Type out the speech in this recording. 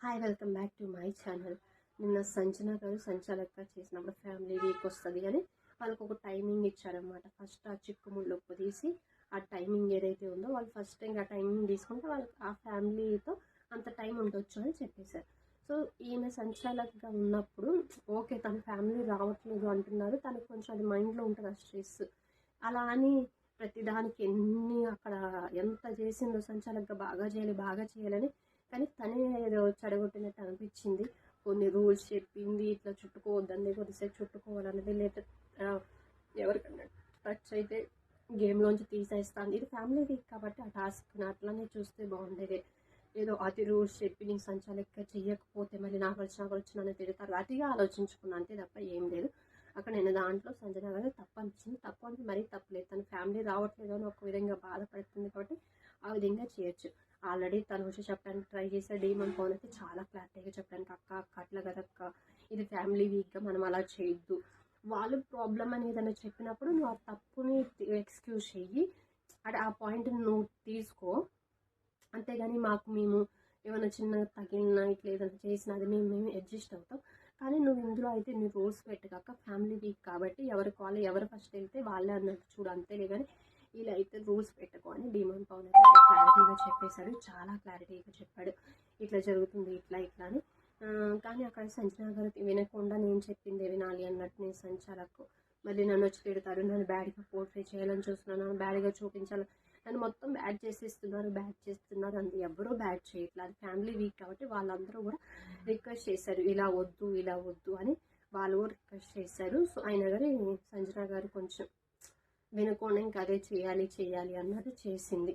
Hi welcome back to my channel. నిన్న సంజన గారు సంచాలక చేసినప్పుడు ఫ్యామిలీ వీక్ వస్తుంది అని వాళ్ళకు ఒక టైమింగ్ ఇచ్చారనమాట. ఫస్ట్ ఆ చిక్కుముళ్ళు తీసి ఆ టైమింగ్ ఏదైతే ఉందో వాళ్ళు ఫస్ట్ టైం ఆ టైమింగ్ తీసుకుంటే వాళ్ళకి ఆ ఫ్యామిలీతో అంత టైం ఉండొచ్చు అని చెప్పేశారు. సో ఈమె సంచాలకగా ఉన్నప్పుడు ఓకే తన ఫ్యామిలీ రావట్లేదు అంటున్నారు, తనకు కొంచెం అది మైండ్లో ఉంటుంది ఆ స్ట్రెస్. అలా అని ప్రతిదానికి అక్కడ ఎంత చేసిందో సంచాలకగా బాగా చేయాలని, కానీ తనే ఏదో చెడగొట్టినట్టు అనిపించింది. కొన్ని రూల్స్ చెప్పింది, ఇట్లా చుట్టుకోవద్దండి, కొద్దిసేపు చుట్టుకోవాలన్నది, లేదా ఎవరికన్నా టచ్ అయితే గేమ్లోంచి తీసేస్తాను. ఇది ఫ్యామిలీ వీక్ కాబట్టి ఆ టాస్క్ని అట్లనే చూస్తే బాగుండేది. ఏదో అతి రూల్స్ చెప్పి నీకు సంచాలక చెయ్యకపోతే మళ్ళీ నాకు వచ్చిన తిడతారు, అతిగా ఆలోచించుకున్నా అంతే తప్ప ఏం లేదు. అక్కడ నేను దాంట్లో సంజన గారు తప్పు అనిపించింది. తప్పు అంటే మరీ తప్పులేదు, తన ఫ్యామిలీ రావట్లేదు అని ఒక విధంగా బాధపడుతుంది కాబట్టి ఆ విధంగా చేయొచ్చు. ఆల్రెడీ తను వచ్చి చెప్పడానికి ట్రై చేసే డీమన్ పవన్ అయితే చాలా క్లారిటీగా చెప్పడానికి అక్క అట్లా కదక్క, ఇది ఫ్యామిలీ వీక్గా మనం అలా చేయొద్దు, వాళ్ళు ప్రాబ్లం అని ఏదైనా చెప్పినప్పుడు నువ్వు ఆ తప్పుని ఎక్స్క్యూజ్ చెయ్యి, అంటే ఆ పాయింట్ని నువ్వు తీసుకో, అంతేగాని మేము ఏమైనా చిన్నగా తగిలినా ఇట్లా ఏదైనా చేసినా అది మేము అడ్జస్ట్ అవుతాం, కానీ నువ్వు ఇందులో అయితే నీ రూల్స్ పెట్టగాక ఫ్యామిలీ వీక్ కాబట్టి ఎవరు ఫస్ట్ వెళ్తే వాళ్ళే అన్నట్టు చూడు, అంతేలే కానీ ఇలా అయితే రూల్స్ పెట్టుకో అని డీమన్ పవన్ అయితే క్లారిటీగా చెప్పేశాడు. చాలా క్లారిటీగా చెప్పాడు, ఇట్లా జరుగుతుంది ఇట్లా అని. కానీ అక్కడ సంజన గారు వినకుండా నేను చెప్పిందే వినాలి అన్నట్టు నేను సంచాలకు మళ్ళీ నన్ను వచ్చి తిడతారు, నన్ను బ్యాడ్గా పోర్ట్రే చేయాలని చూస్తున్నాను, నన్ను బ్యాడ్గా చూపించాలి, నన్ను మొత్తం బ్యాడ్ చేస్తున్నారు అంది. ఎవరో బ్యాడ్ చేయట్లేదు, అది ఫ్యామిలీ వీక్ కాబట్టి వాళ్ళందరూ కూడా రిక్వెస్ట్ చేశారు ఇలా వద్దు అని వాళ్ళు కూడా రిక్వెస్ట్ చేశారు. సో అయినా కానీ సంజన గారు కొంచెం వినకుండా ఇంకా అదే చేయాలి అన్నది చేసింది.